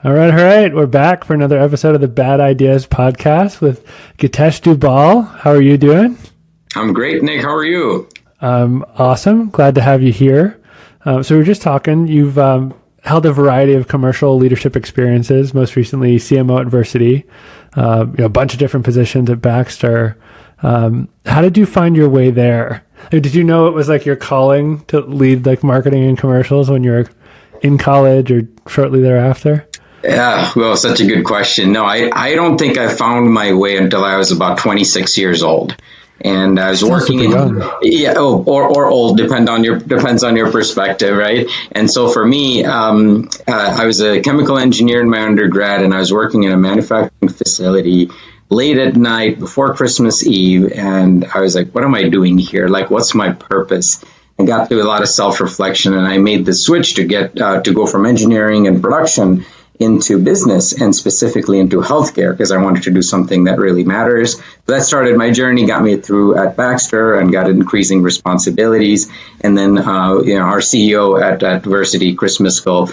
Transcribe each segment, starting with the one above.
All right, all right. We're back for another episode of the Bad Ideas podcast with Gitesh Dubal. How are you doing? I'm great, Nick. How are you? Awesome. Glad to have you here. So we were just talking. You've held a variety of commercial leadership experiences, most recently CMO at Versiti, a bunch of different positions at Baxter. How did you find your way there? Did you know it was like your calling to lead like marketing and commercials when you were in college or shortly thereafter? Yeah, well, such a good question. No, I don't think I found my way until I was about 26 years old. And I was working in, or old, depends on your perspective, right? And so for me, I was a chemical engineer in my undergrad, and I was working in a manufacturing facility late at night before Christmas Eve. And I was like, what am I doing here? Like, what's my purpose? I got through a lot of self-reflection, and I made the switch to go from engineering and production into business, and specifically into healthcare, because I wanted to do something that really matters. That started my journey, got me through at Baxter, and got increasing responsibilities. And then, our CEO at Versiti, Chris Miskell,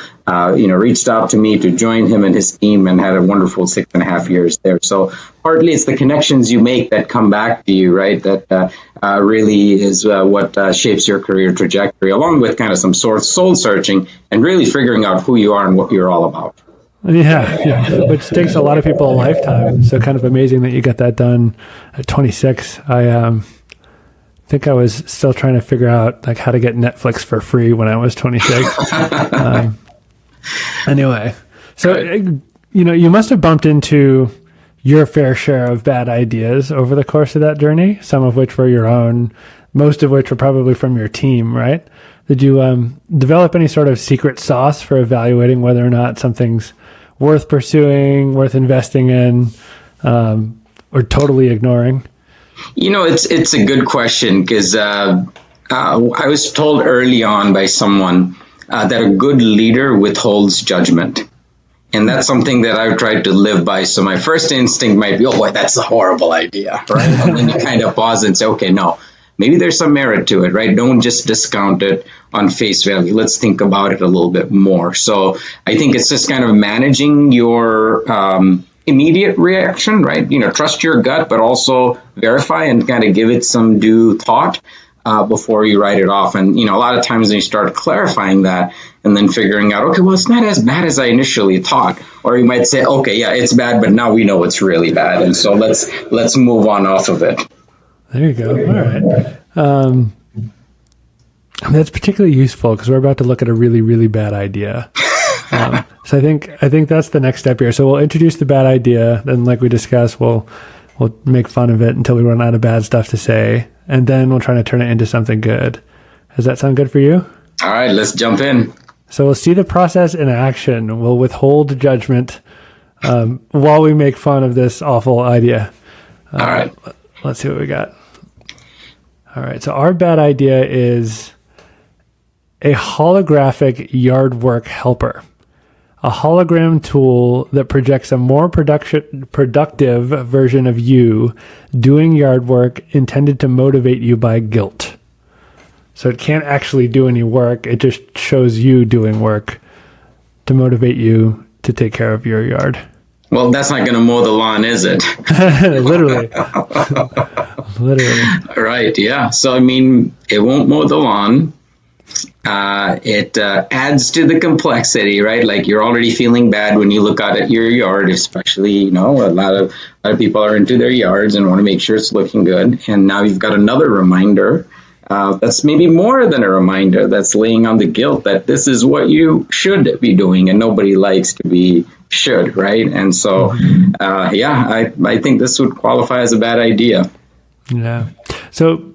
reached out to me to join him and his team, and had a wonderful 6.5 years there. So partly it's the connections you make that come back to you, right? That really is what shapes your career trajectory, along with kind of some soul searching and really figuring out who you are and what you're all about. Yeah, which takes a lot of people a lifetime. So kind of amazing that you got that done at 26. I think I was still trying to figure out like how to get Netflix for free when I was 26. Anyway, so you must have bumped into your fair share of bad ideas over the course of that journey. Some of which were your own, most of which were probably from your team, right? Did you develop any sort of secret sauce for evaluating whether or not something's worth pursuing, worth investing in, or totally ignoring? It's a good question, because I was told early on by someone that a good leader withholds judgment. And that's something that I've tried to live by. So my first instinct might be, oh, boy, that's a horrible idea, right? And then you kind of pause and say, okay, no, maybe there's some merit to it, right? Don't just discount it on face value. Let's think about it a little bit more. So I think it's just kind of managing your immediate reaction, right? Trust your gut, but also verify and kind of give it some due thought before you write it off. And, a lot of times when you start clarifying that and then figuring out, okay, well, it's not as bad as I initially thought. Or you might say, okay, yeah, it's bad, but now we know it's really bad. And so let's move on off of it. There you go. All right. That's particularly useful because we're about to look at a really, really bad idea. So I think that's the next step here. So we'll introduce the bad idea. Then, like we discussed, we'll make fun of it until we run out of bad stuff to say. And then we'll try to turn it into something good. Does that sound good for you? All right, let's jump in. So we'll see the process in action. We'll withhold judgment while we make fun of this awful idea. All right. Let's see what we got. All right. So our bad idea is a holographic yard work helper, a hologram tool that projects a more productive version of you doing yard work intended to motivate you by guilt. So it can't actually do any work. It just shows you doing work to motivate you to take care of your yard. Well, that's not going to mow the lawn, is it? Literally. Literally. Right, yeah. So, it won't mow the lawn. It adds to the complexity, right? Like, you're already feeling bad when you look out at your yard, especially, a lot of people are into their yards and want to make sure it's looking good. And now you've got another reminder. That's maybe more than a reminder. That's laying on the guilt that this is what you should be doing, and nobody likes to be should, right? And so, I think this would qualify as a bad idea. Yeah. So,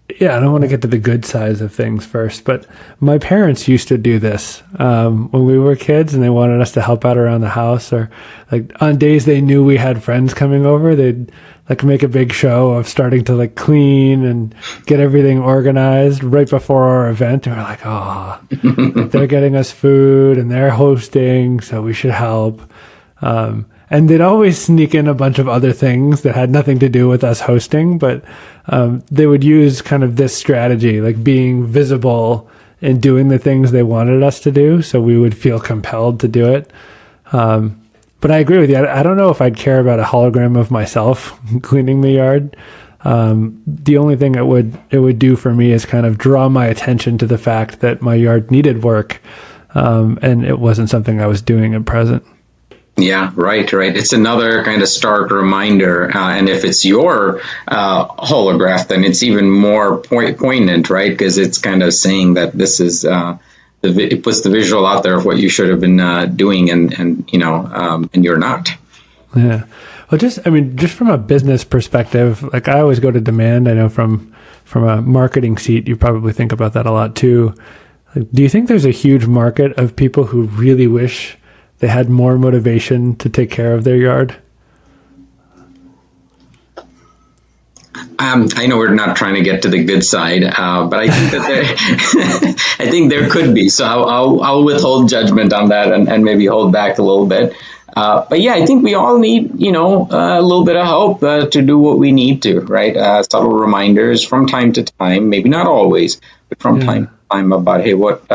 I don't want to get to the good sides of things first, but my parents used to do this when we were kids, and they wanted us to help out around the house, or like on days they knew we had friends coming over, they'd like make a big show of starting to like clean and get everything organized right before our event. And we're like, oh, they're getting us food and they're hosting, so we should help. And they'd always sneak in a bunch of other things that had nothing to do with us hosting, but they would use kind of this strategy, like being visible and doing the things they wanted us to do, so we would feel compelled to do it. But I agree with you. I don't know if I'd care about a hologram of myself cleaning the yard. The only thing it would do for me is kind of draw my attention to the fact that my yard needed work, and it wasn't something I was doing at present. Yeah, right. It's another kind of stark reminder. And if it's your holograph, then it's even more poignant, right? Because it's kind of saying that this is, it puts the visual out there of what you should have been doing and you're not. Yeah. Well, just from a business perspective, like I always go to demand. I know from a marketing seat, you probably think about that a lot too. Like, do you think there's a huge market of people who really wish they had more motivation to take care of their yard? I know we're not trying to get to the good side, but I think that I think there could be. So I'll withhold judgment on that and maybe hold back a little bit. But yeah, I think we all need, a little bit of help to do what we need to, right? Subtle reminders from time to time, maybe not always, but from time to time about, hey, what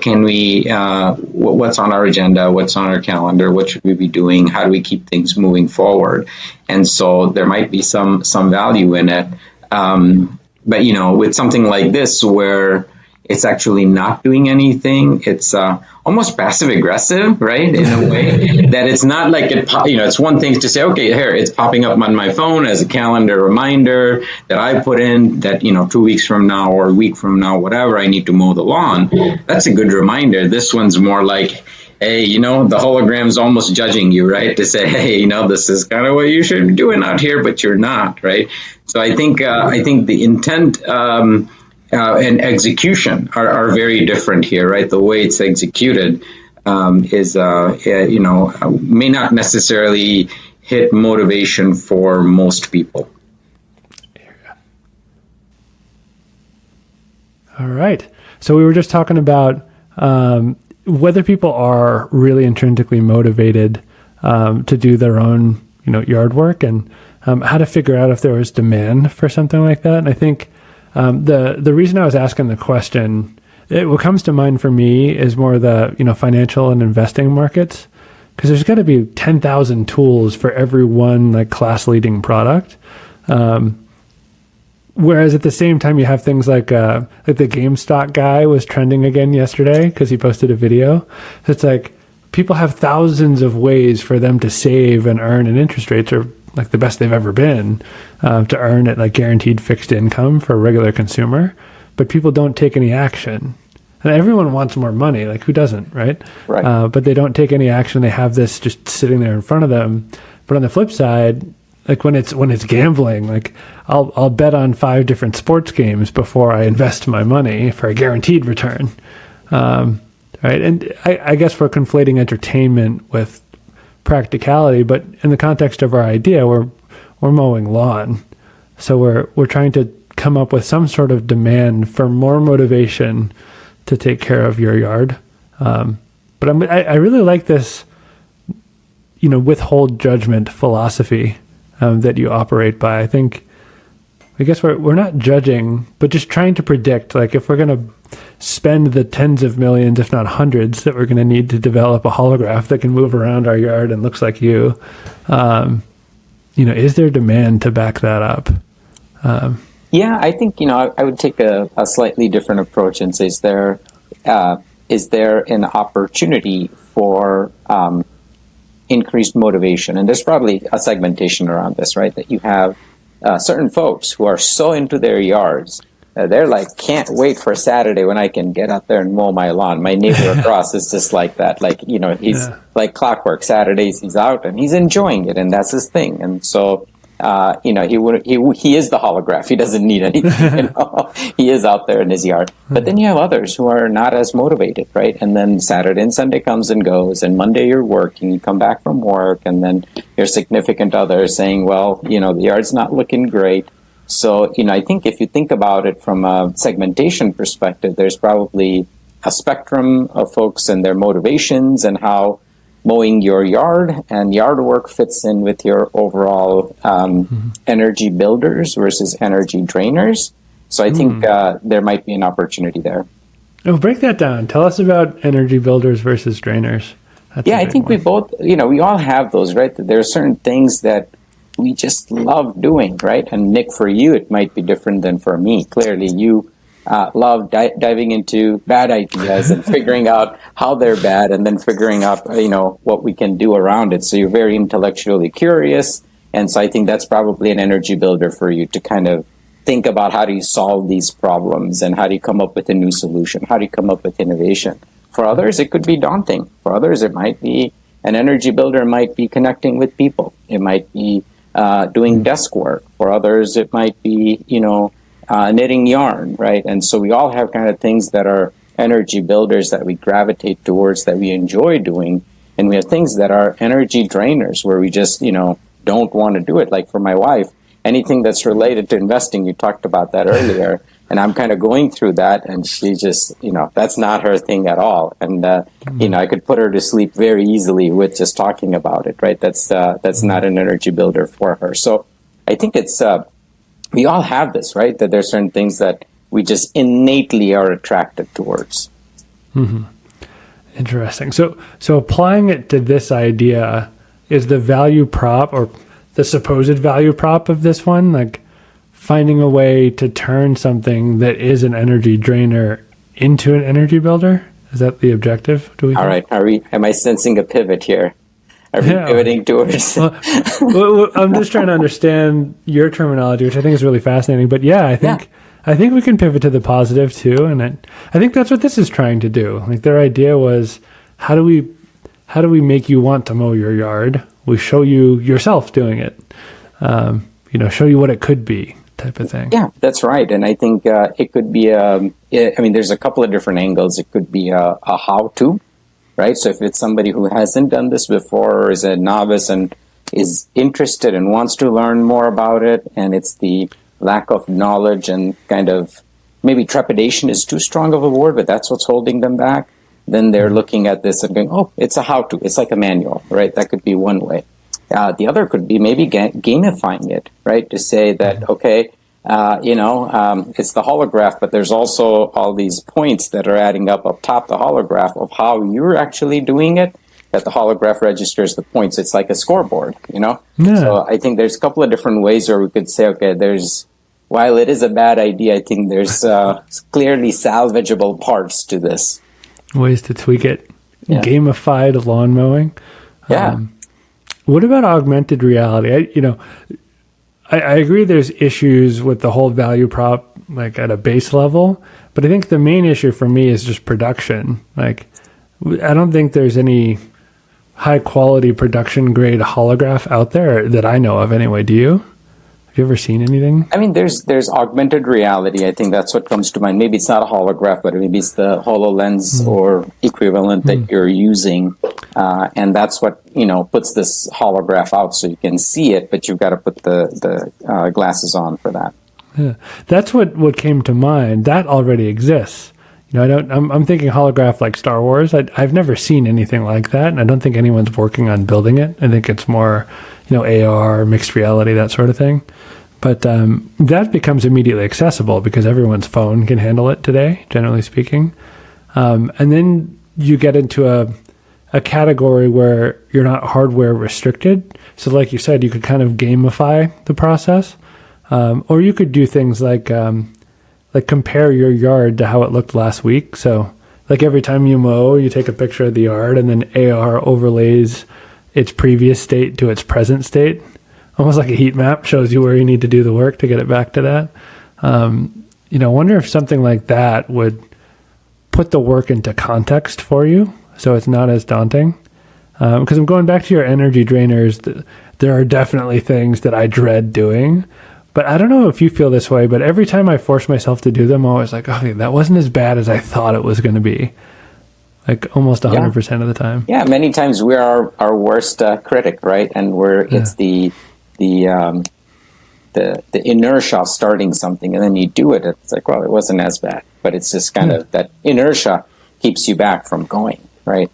can we, what's on our agenda, what's on our calendar, what should we be doing, how do we keep things moving forward? And so there might be some value in it. But, with something like this where it's actually not doing anything, it's almost passive aggressive, right? In a way that it's not like it's one thing to say, okay, here, it's popping up on my phone as a calendar reminder that I put in that, 2 weeks from now or a week from now, whatever, I need to mow the lawn. That's a good reminder. This one's more like, hey, the hologram's almost judging you, right? To say, hey, this is kind of what you should be doing out here, but you're not, right? So I think the intent and execution are very different here, right? The way it's executed is, may not necessarily hit motivation for most people. All right. So we were just talking about whether people are really intrinsically motivated to do their own, yard work, and how to figure out if there was demand for something like that. And I think the reason I was asking the question, what comes to mind for me is more the financial and investing markets, because there's got to be 10,000 tools for every one like class leading product. Whereas at the same time, you have things like the GameStop guy was trending again yesterday because he posted a video. So it's like people have thousands of ways for them to save and earn, and interest rates are like the best they've ever been to earn at like guaranteed fixed income for a regular consumer. But people don't take any action. And everyone wants more money. Like, who doesn't, right? Right. But they don't take any action. They have this just sitting there in front of them. But on the flip side, like when it's gambling, like I'll bet on 5 different sports games before I invest my money for a guaranteed return. Right. And I guess we're conflating entertainment with practicality, but in the context of our idea, we're mowing lawn. So we're trying to come up with some sort of demand for more motivation to take care of your yard. But I really like this, withhold judgment philosophy that you operate by. I guess we're not judging, but just trying to predict, like if we're going to spend the tens of millions, if not hundreds, that we're going to need to develop a holograph that can move around our yard and looks like you, is there demand to back that up? Yeah, I think, I would take a slightly different approach and say, is there an opportunity for increased motivation? And there's probably a segmentation around this, right? That you have certain folks who are so into their yards. They're like, can't wait for Saturday when I can get out there and mow my lawn. My neighbor across is just like that. Like, he's like clockwork. Saturdays he's out and he's enjoying it, and that's his thing. And so, he is the holograph. He doesn't need anything. He is out there in his yard. But then you have others who are not as motivated, right? And then Saturday and Sunday comes and goes, and Monday you're working, you come back from work, and then your significant other is saying, well, the yard's not looking great. So, I think if you think about it from a segmentation perspective, there's probably a spectrum of folks and their motivations and how mowing your yard and yard work fits in with your overall energy builders versus energy drainers. So I think there might be an opportunity there. Oh, break that down. Tell us about energy builders versus drainers. I think we both, we all have those, right? There are certain things that we just love doing, right? And Nick, for you, it might be different than for me. Clearly, you love diving into bad ideas and figuring out how they're bad, and then figuring out, what we can do around it. So you're very intellectually curious. And so I think that's probably an energy builder for you, to kind of think about how do you solve these problems, and how do you come up with a new solution? How do you come up with innovation? For others, it could be daunting. For others, it might be an energy builder might be connecting with people. It might be doing desk work. For others, it might be, knitting yarn, right? And so we all have kind of things that are energy builders that we gravitate towards, that we enjoy doing. And we have things that are energy drainers, where we just, don't want to do it. Like for my wife, anything that's related to investing, you talked about that earlier, and I'm kind of going through that, and she just, that's not her thing at all. And, I could put her to sleep very easily with just talking about it, right? That's not an energy builder for her. So I think it's, we all have this, right? That there's certain things that we just innately are attracted towards. Mm-hmm. Interesting. So applying it to this idea, is the value prop, or the supposed value prop of this one, like finding a way to turn something that is an energy drainer into an energy builder? Is that the objective? All right. Am I sensing a pivot here? Are we pivoting towards? Well, I'm just trying to understand your terminology, which I think is really fascinating. But I think we can pivot to the positive too, and I think that's what this is trying to do. Like, their idea was, how do we make you want to mow your yard? We show you yourself doing it. Show you what it could be, type of thing. Yeah, that's right. And I think it could be, there's a couple of different angles. It could be a how-to, right? So if it's somebody who hasn't done this before, or is a novice and is interested and wants to learn more about it, and it's the lack of knowledge and kind of maybe trepidation is too strong of a word, but that's what's holding them back, then they're looking at this and going, oh, it's a how-to. It's like a manual, right? That could be one way. The other could be maybe gamifying it, right? To say that, okay, it's the holograph, but there's also all these points that are adding up top the holograph of how you're actually doing it, that the holograph registers the points. It's like a scoreboard, Yeah. So I think there's a couple of different ways where we could say, okay, while it is a bad idea, I think there's clearly salvageable parts to this. Ways to tweak it. Yeah. Gamified lawn mowing. Yeah. What about augmented reality? I agree there's issues with the whole value prop, like at a base level, but I think the main issue for me is just production. Like, I don't think there's any high quality production grade holograph out there that I know of anyway. Do you? Have you ever seen anything? I mean, there's augmented reality. I think that's what comes to mind. Maybe it's not a holograph, but maybe it's the HoloLens or equivalent that you're using. And that's what, puts this holograph out so you can see it, but you've got to put the glasses on for that. Yeah. That's what came to mind. That already exists. I'm thinking holograph like Star Wars. I've never seen anything like that, and I don't think anyone's working on building it. I think it's more, AR, mixed reality, that sort of thing. But that becomes immediately accessible because everyone's phone can handle it today, generally speaking. And then you get into a category where you're not hardware restricted. So like you said, you could kind of gamify the process. Or you could do things like compare your yard to how it looked last week. So like every time you mow, you take a picture of the yard and then AR overlays its previous state to its present state. Almost like a heat map, shows you where you need to do the work to get it back to that. Wonder if something like that would put the work into context for you so it's not as daunting. Because I'm going back to your energy drainers. There are definitely things that I dread doing. But I don't know if you feel this way, but every time I force myself to do them, I'm always like, okay, that wasn't as bad as I thought it was going to be. Like almost 100% of the time. Yeah, many times we're our worst critic, right? And it's the inertia of starting something, and then you do it. It's like, well, it wasn't as bad, but it's just kind of that inertia keeps you back from going, right?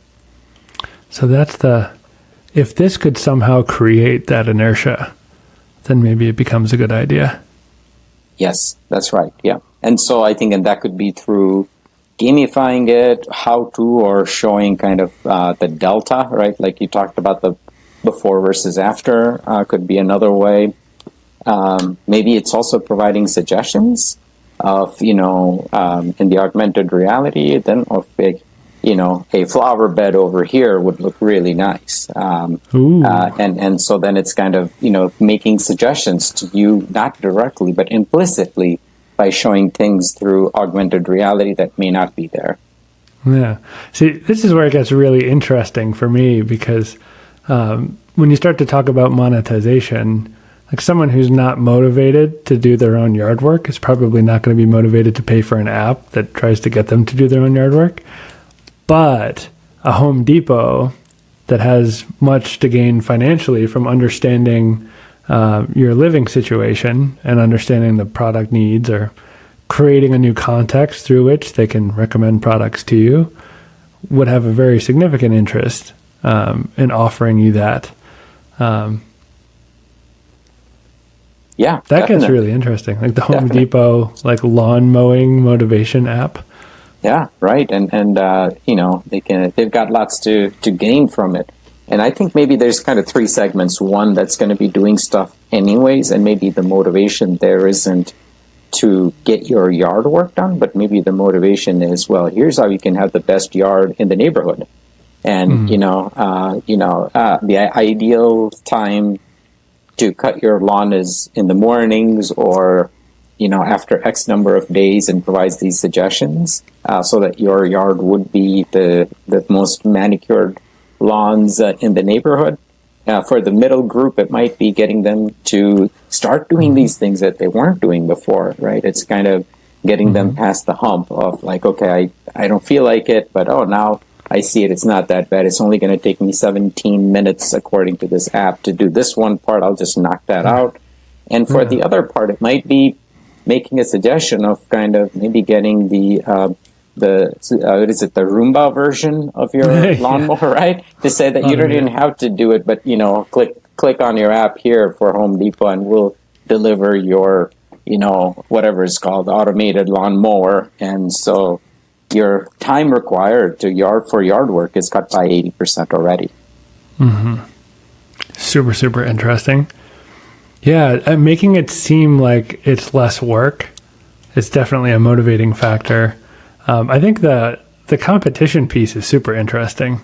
So that's if this could somehow create that inertia, then maybe it becomes a good idea. Yes, that's right. Yeah. And so I think, and that could be through gamifying it, how to, or showing kind of the delta, right? Like you talked about the before versus after could be another way. Maybe it's also providing suggestions of, in the augmented reality, then of a flower bed over here would look really nice. And so then it's kind of, making suggestions to you, not directly, but implicitly by showing things through augmented reality that may not be there. Yeah. See, this is where it gets really interesting for me because when you start to talk about monetization, like someone who's not motivated to do their own yard work is probably not going to be motivated to pay for an app that tries to get them to do their own yard work. But a Home Depot that has much to gain financially from understanding your living situation and understanding the product needs or creating a new context through which they can recommend products to you would have a very significant interest in offering you that. Yeah, that definitely gets really interesting. Like the Home Depot, like lawn mowing motivation app. Yeah, right. And they've got lots to gain from it. And I think maybe there's kind of three segments. One that's going to be doing stuff anyways, and maybe the motivation there isn't to get your yard work done, but maybe the motivation is, well, here's how you can have the best yard in the neighborhood. And, the ideal time to cut your lawn is in the mornings or, after X number of days, and provides these suggestions so that your yard would be the most manicured lawns in the neighborhood. For the middle group, it might be getting them to start doing these things that they weren't doing before, right? It's kind of getting them past the hump of like, okay, I don't feel like it, but now I see it. It's not that bad. It's only going to take me 17 minutes, according to this app, to do this one part. I'll just knock that out. And for the other part, it might be making a suggestion of kind of maybe getting the Roomba version of your lawnmower, right? To say that you don't even have to do it, but click on your app here for Home Depot, and we'll deliver your whatever it's called, automated lawnmower, and so your time required for yard work is cut by 80% already. Super, super interesting. Yeah, making it seem like it's less work is definitely a motivating factor. I think the competition piece is super interesting.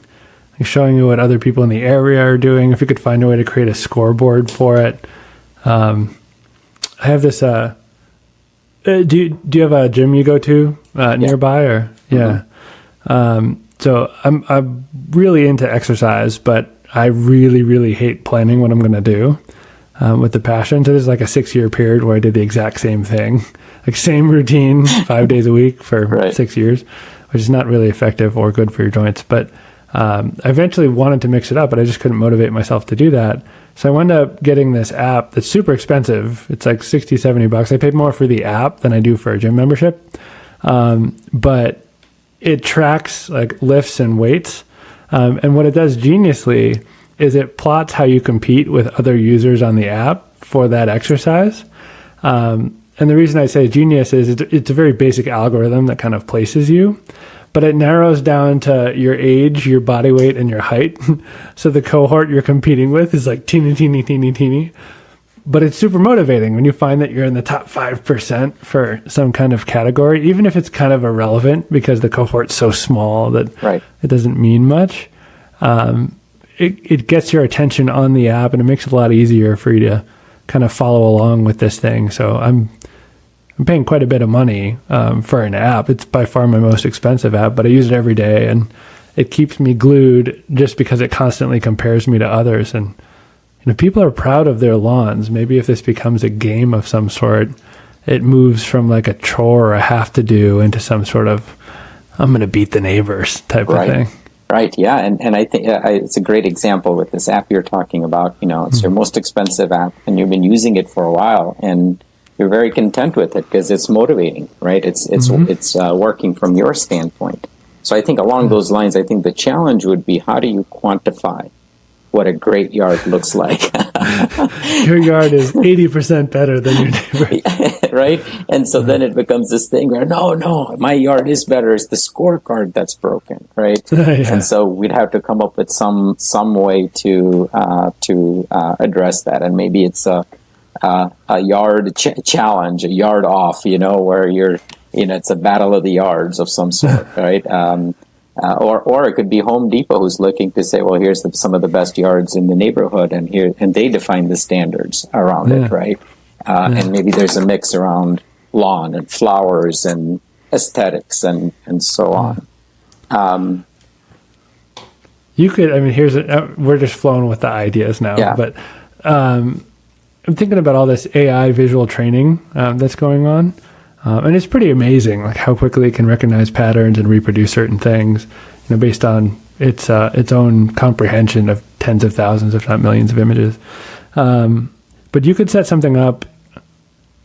Like showing you what other people in the area are doing. If you could find a way to create a scoreboard for it. I have this. Do you have a gym you go to nearby or so I'm really into exercise, but I really, really hate planning what I'm going to do with the passion. So there's like a 6-year period where I did the exact same thing, like same routine 5 days a week for 6 years, which is not really effective or good for your joints. But I eventually wanted to mix it up, but I just couldn't motivate myself to do that. So I wound up getting this app that's super expensive. It's like $60-$70. I paid more for the app than I do for a gym membership. But it tracks like lifts and weights. And what it does geniusly is it plots how you compete with other users on the app for that exercise. And the reason I say genius is it's a very basic algorithm that kind of places you, but it narrows down to your age, your body weight, and your height. So the cohort you're competing with is like teeny. But it's super motivating when you find that you're in the top 5% for some kind of category, even if it's kind of irrelevant because the cohort's so small that it doesn't mean much. It gets your attention on the app, and it makes it a lot easier for you to kind of follow along with this thing. So I'm paying quite a bit of money for an app. It's by far my most expensive app, but I use it every day, and it keeps me glued just because it constantly compares me to others. And people are proud of their lawns. Maybe if this becomes a game of some sort, it moves from like a chore or a have to do into some sort of I'm going to beat the neighbors type of thing. Right. Yeah. And I think it's a great example with this app you're talking about. It's your most expensive app, and you've been using it for a while, and you're very content with it because it's motivating, right? It's working from your standpoint. So I think along those lines, I think the challenge would be, how do you quantify what a great yard looks like? Your yard is 80% better than your neighbor. right? And so then it becomes this thing where, no, my yard is better. It's the scorecard that's broken, right? And so we'd have to come up with some way to address that. And maybe it's a yard challenge, a yard off, where it's a battle of the yards of some sort, right? Or it could be Home Depot who's looking to say, well, here's some of the best yards in the neighborhood, and they define the standards around it, right? And maybe there's a mix around lawn and flowers and aesthetics and so on. You could, we're just flowing with the ideas now, but I'm thinking about all this AI visual training that's going on. And it's pretty amazing, like how quickly it can recognize patterns and reproduce certain things, based on its own comprehension of tens of thousands, if not millions, of images. But you could set something up.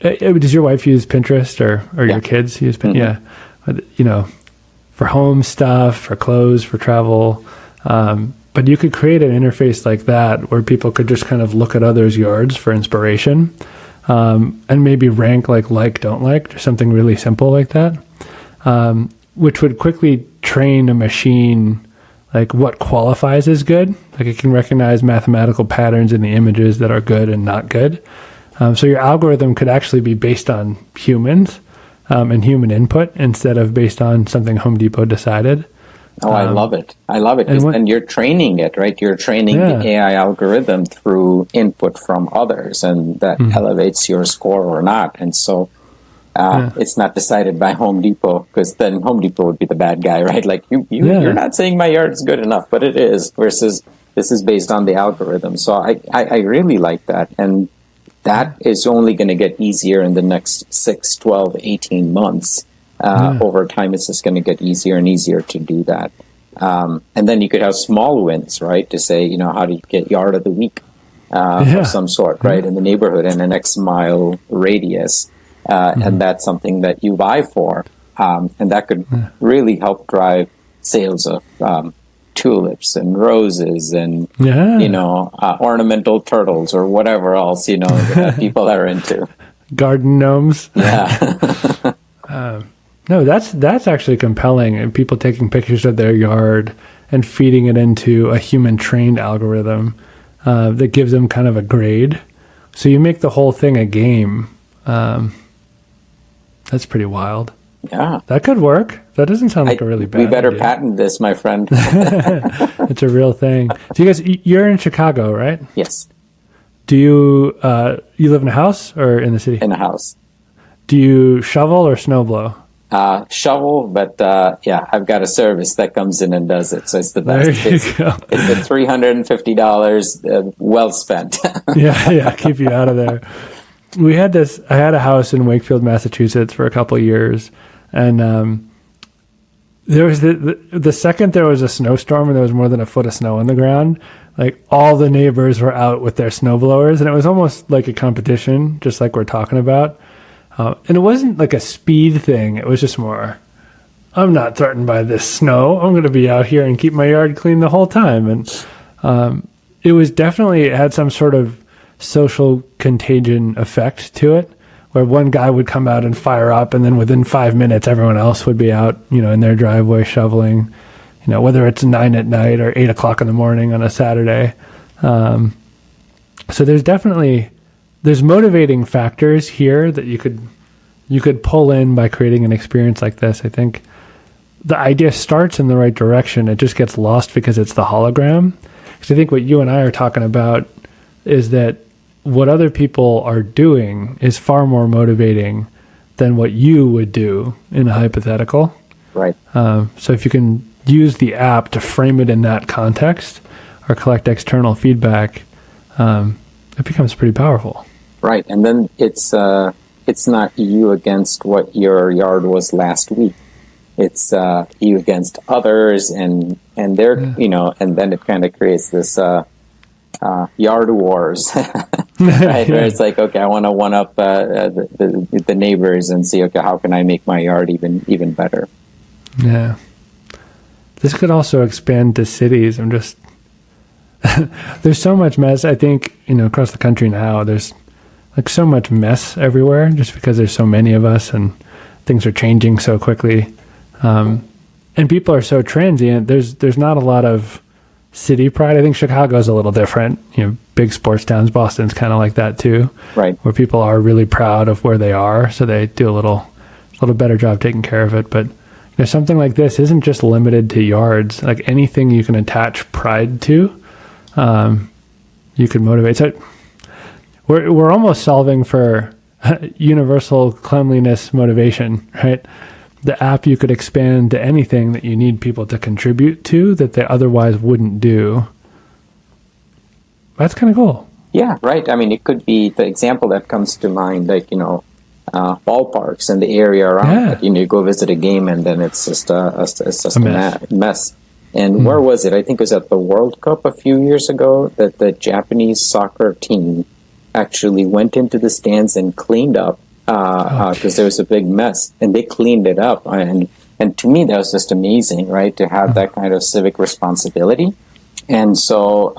Does your wife use Pinterest or your kids use Pinterest? Mm-hmm. Yeah, for home stuff, for clothes, for travel. But you could create an interface like that where people could just kind of look at others' yards for inspiration. And maybe rank don't like, or something really simple like that, which would quickly train a machine what qualifies as good. It can recognize mathematical patterns in the images that are good and not good. So your algorithm could actually be based on humans and human input instead of based on something Home Depot decided. Oh, I love it. And you're training it, right? You're training the AI algorithm through input from others, and that elevates your score or not. And so it's not decided by Home Depot, because then Home Depot would be the bad guy, right? You're not saying my yard is good enough, but it is, versus this is based on the algorithm. So I really like that. And that is only going to get easier in the next 6, 12, 18 months. Over time, it's just going to get easier and easier to do that. And then you could have small wins, right? To say, how do you get yard of the week of some sort, right? In the neighborhood in an X mile radius. And that's something that you buy for. And that could really help drive sales of tulips and roses and, ornamental turtles or whatever else, that people are into. Garden gnomes. Yeah. No, that's actually compelling, and people taking pictures of their yard and feeding it into a human-trained algorithm that gives them kind of a grade. So you make the whole thing a game. That's pretty wild. Yeah. That could work. That doesn't sound like a really bad We better idea. patent this, my friend. It's a real thing. So you guys, you're in Chicago, right? Yes. Do you live in a house or in the city? In a house. Do you shovel or snow blow? Shovel, but I've got a service that comes in and does it, so it's the best. There you go. It's the $350 well spent. Yeah, keep you out of there. I had a house in Wakefield, Massachusetts for a couple of years, and there was the second there was a snowstorm and there was more than a foot of snow on the ground, all the neighbors were out with their snow blowers, and it was almost like a competition, just like we're talking about. And it wasn't like a speed thing. It was just more, I'm not threatened by this snow. I'm going to be out here and keep my yard clean the whole time. And it had some sort of social contagion effect to it, where one guy would come out and fire up, and then within 5 minutes, everyone else would be out, in their driveway shoveling, whether it's 9 at night or 8 o'clock in the morning on a Saturday. So there's motivating factors here that you could pull in by creating an experience like this. I think the idea starts in the right direction. It just gets lost because it's the hologram. Because I think what you and I are talking about is that what other people are doing is far more motivating than what you would do in a hypothetical. Right. So if you can use the app to frame it in that context or collect external feedback, it becomes pretty powerful. Right, and then it's not you against what your yard was last week. It's you against others, and they're and then it kind of creates this yard wars, right? Where it's like, okay, I want to one up the neighbors and see, okay, how can I make my yard even better? Yeah, this could also expand to cities. There's so much mess. I think across the country now. There's like so much mess everywhere just because there's so many of us and things are changing so quickly. And people are so transient. There's not a lot of city pride. I think Chicago's a little different. Big sports towns. Boston's kind of like that too. Right. Where people are really proud of where they are, so they do a little better job taking care of it. But something like this isn't just limited to yards. Like anything you can attach pride to, you can motivate. So we're almost solving for universal cleanliness motivation, right? The app you could expand to anything that you need people to contribute to that they otherwise wouldn't do. That's kind of cool. Yeah, right. I mean, it could be the example that comes to mind, like, ballparks and the area around it. You go visit a game and then it's just a mess. And where was it? I think it was at the World Cup a few years ago that the Japanese soccer team actually went into the stands and cleaned up because there was a big mess, and they cleaned it up. And to me, that was just amazing, right, to have that kind of civic responsibility. And so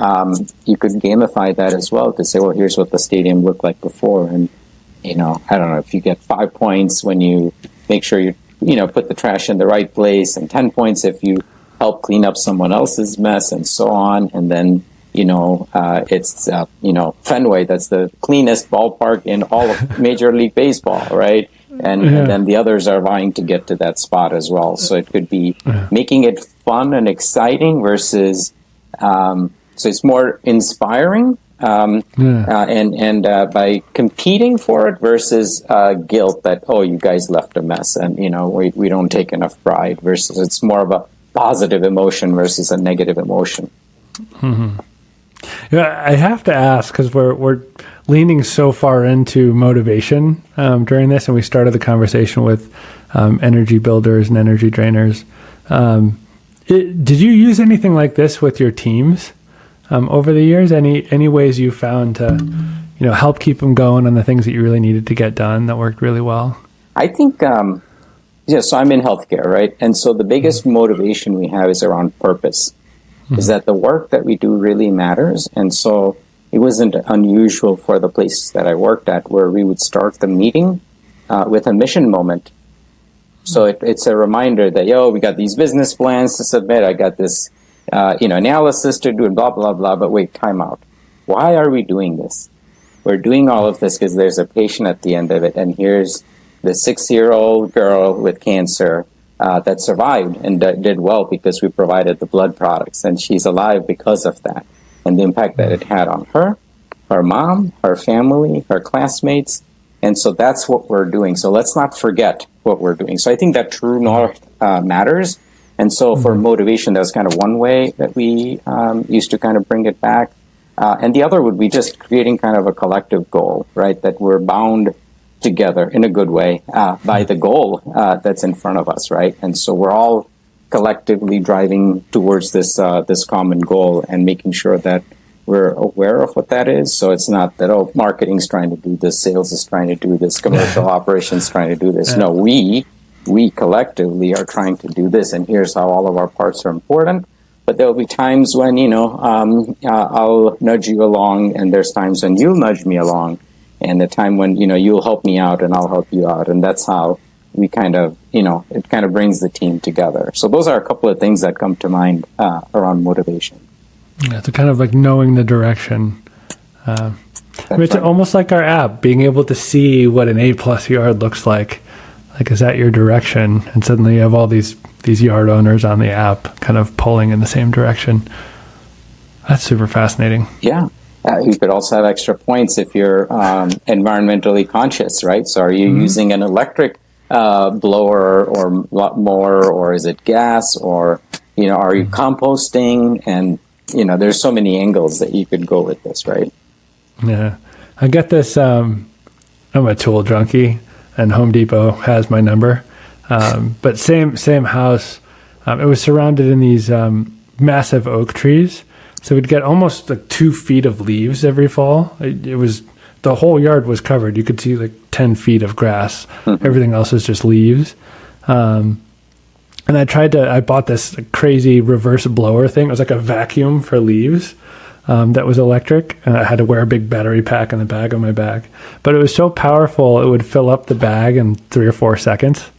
you could gamify that as well to say, well, here's what the stadium looked like before. And, I don't know, if you get 5 points when you make sure you put the trash in the right place, and 10 points if you help clean up someone else's mess, and so on. And then, it's, Fenway, that's the cleanest ballpark in all of Major League Baseball, right? And then the others are vying to get to that spot as well. So it could be making it fun and exciting versus, so it's more inspiring, and by competing for it versus guilt that, oh, you guys left a mess and, we don't take enough pride, versus it's more of a positive emotion versus a negative emotion. Mm-hmm. Yeah, I have to ask, because we're leaning so far into motivation during this, and we started the conversation with energy builders and energy drainers. Did you use anything like this with your teams over the years? Any ways you found to help keep them going on the things that you really needed to get done that worked really well? I think so I'm in healthcare, right? And so the biggest motivation we have is around purpose. Is that the work that we do really matters. And so it wasn't unusual for the places that I worked at where we would start the meeting with a mission moment. So it's a reminder that, we got these business plans to submit. I got this, analysis to do, and blah, blah, blah. But wait, time out. Why are we doing this? We're doing all of this because there's a patient at the end of it. And here's the 6-year-old girl with cancer that survived and did well because we provided the blood products, and she's alive because of that, and the impact that it had on her mom, her family, her classmates. And so that's what we're doing. So let's not forget what we're doing. So I think that true north matters. And so for motivation, that was kind of one way that we used to kind of bring it back. And the other would be just creating kind of a collective goal, right, that we're bound together in a good way by the goal that's in front of us, right? And so we're all collectively driving towards this common goal and making sure that we're aware of what that is. So it's not that, marketing's trying to do this, sales is trying to do this, commercial operations trying to do this. No, we collectively are trying to do this, and here's how all of our parts are important. But there'll be times when, I'll nudge you along, and there's times when you'll nudge me along, and the time when, you'll help me out and I'll help you out. And that's how we kind of, it kind of brings the team together. So those are a couple of things that come to mind around motivation. Yeah, so kind of like knowing the direction. It's almost like our app, being able to see what an A+ yard looks like. Like, is that your direction? And suddenly you have all these yard owners on the app kind of pulling in the same direction. That's super fascinating. Yeah. You could also have extra points if you're environmentally conscious, right? So are you using an electric blower or mower, or is it gas, or, are you composting? And, there's so many angles that you could go with this, right? Yeah. I got this, I'm a tool junkie, and Home Depot has my number. But same house, it was surrounded in these massive oak trees. So we'd get almost like 2 feet of leaves every fall. It was, the whole yard was covered. You could see like 10 feet of grass. Everything else was just leaves. And I bought this crazy reverse blower thing. It was like a vacuum for leaves. that was electric. I had to wear a big battery pack in the bag of my bag. But it was so powerful, it would fill up the bag in 3 or 4 seconds.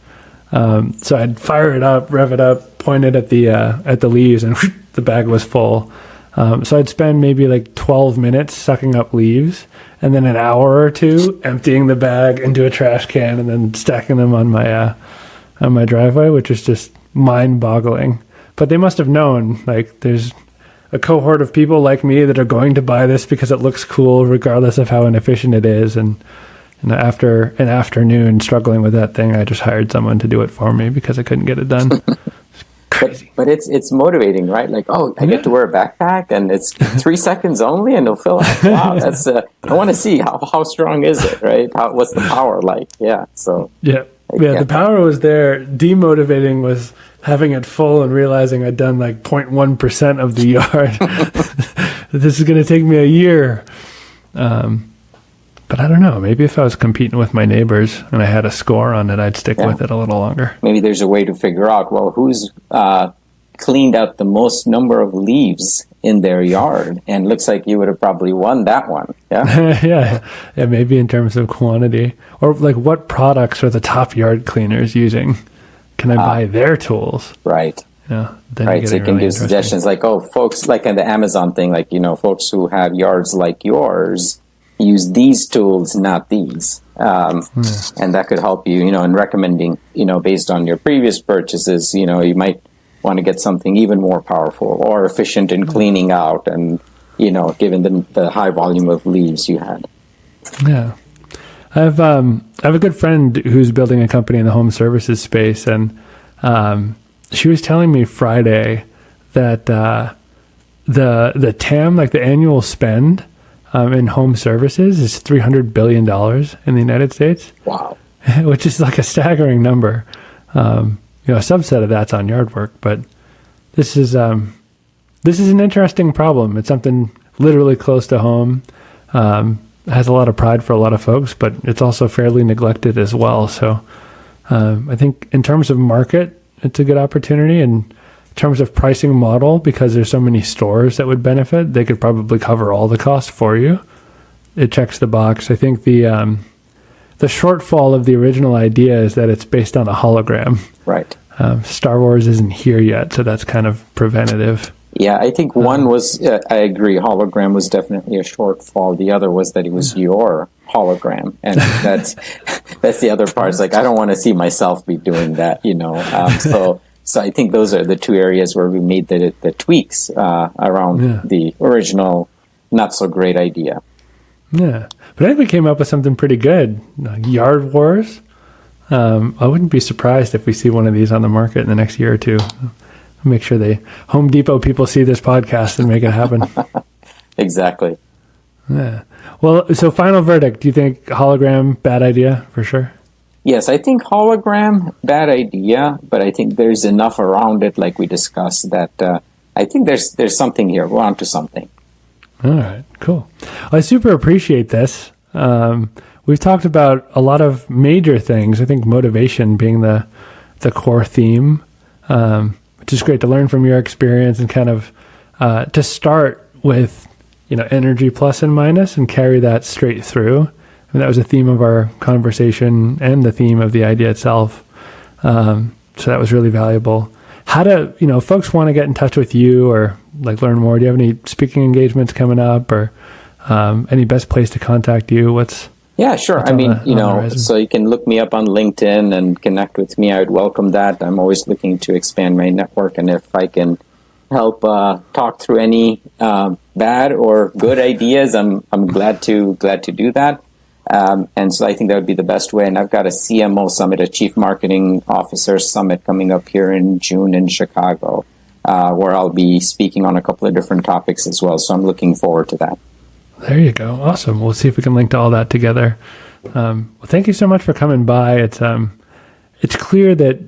So I'd fire it up, rev it up, point it at the leaves, and the bag was full. So I'd spend maybe like 12 minutes sucking up leaves, and then an hour or two emptying the bag into a trash can, and then stacking them on my driveway, which is just mind-boggling. But they must have known, like, there's a cohort of people like me that are going to buy this because it looks cool, regardless of how inefficient it is. And after an afternoon struggling with that thing, I just hired someone to do it for me because I couldn't get it done. Crazy. But it's motivating, right? Like, oh, I get to wear a backpack, and it's 3 seconds only, and it'll fill up. Wow, that's I want to see how strong is it, right? What's the power like? Yeah, so the power was there. Demotivating was having it full and realizing I'd done like 0.1% of the yard. This is going to take me a year. But I don't know. Maybe if I was competing with my neighbors and I had a score on it, I'd stick with it a little longer. Maybe there's a way to figure out, well, who's cleaned out the most number of leaves in their yard? And looks like you would have probably won that one. Yeah. Yeah. Maybe in terms of quantity, or like what products are the top yard cleaners using? Can I buy their tools? Right. Yeah. Right. So you can give suggestions like, oh, folks, like in the Amazon thing, like, folks who have yards like yours use these tools, not these. And that could help you, in recommending, based on your previous purchases, you might want to get something even more powerful or efficient in cleaning out and, given the high volume of leaves you had. Yeah. I have a good friend who's building a company in the home services space, and she was telling me Friday that the TAM, like the annual spend in home services, is $300 billion in the United States. Wow. Which is like a staggering number. A subset of that's on yard work, but this is an interesting problem. It's something literally close to home. Has a lot of pride for a lot of folks, but it's also fairly neglected as well. So I think in terms of market, it's a good opportunity. And in terms of pricing model, because there's so many stores that would benefit, they could probably cover all the costs for you. It checks the box. I think the shortfall of the original idea is that it's based on a hologram. Right. Star Wars isn't here yet, so that's kind of preventative. Yeah, I think one was, I agree, hologram was definitely a shortfall. The other was that it was your hologram. And that's the other part. It's like, I don't want to see myself be doing that, So I think those are the two areas where we made the tweaks around the original not so great idea. Yeah, but I think we came up with something pretty good. Yard Wars. I wouldn't be surprised if we see one of these on the market in the next year or two. Make sure Home Depot people see this podcast and make it happen. Exactly. Yeah. Well, so final verdict. Do you think hologram, bad idea for sure? Yes, I think hologram, bad idea, but I think there's enough around it, like we discussed, that I think there's something here. We're onto something. All right, cool. Well, I super appreciate this. We've talked about a lot of major things. I think motivation being the core theme, which is great to learn from your experience and kind of to start with, energy plus and minus and carry that straight through. And that was a theme of our conversation and the theme of the idea itself. So that was really valuable. How do, folks want to get in touch with you or like learn more? Do you have any speaking engagements coming up or any best place to contact you? Yeah, sure. I mean, so you can look me up on LinkedIn and connect with me. I would welcome that. I'm always looking to expand my network. And if I can help talk through any bad or good ideas, I'm glad to do that. And so I think that would be the best way. And I've got a CMO summit, a Chief Marketing Officer summit coming up here in June in Chicago, where I'll be speaking on a couple of different topics as well. So I'm looking forward to that. There you go. Awesome. We'll see if we can link to all that together. Well, thank you so much for coming by. It's clear that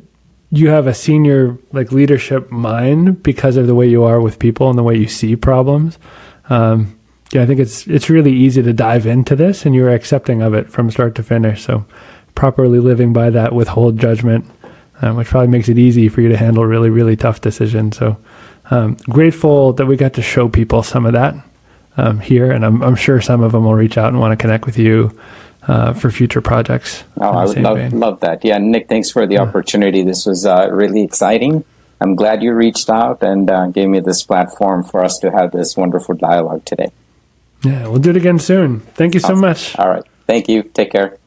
you have a senior leadership mind because of the way you are with people and the way you see problems. I think it's really easy to dive into this, and you're accepting of it from start to finish. So properly living by that withhold judgment, which probably makes it easy for you to handle really, really tough decisions. So grateful that we got to show people some of that here, and I'm sure some of them will reach out and want to connect with you for future projects. Oh, I would love that. Yeah, Nick, thanks for the opportunity. This was really exciting. I'm glad you reached out and gave me this platform for us to have this wonderful dialogue today. Yeah, we'll do it again soon. Thank you so much. All right. Thank you. Take care.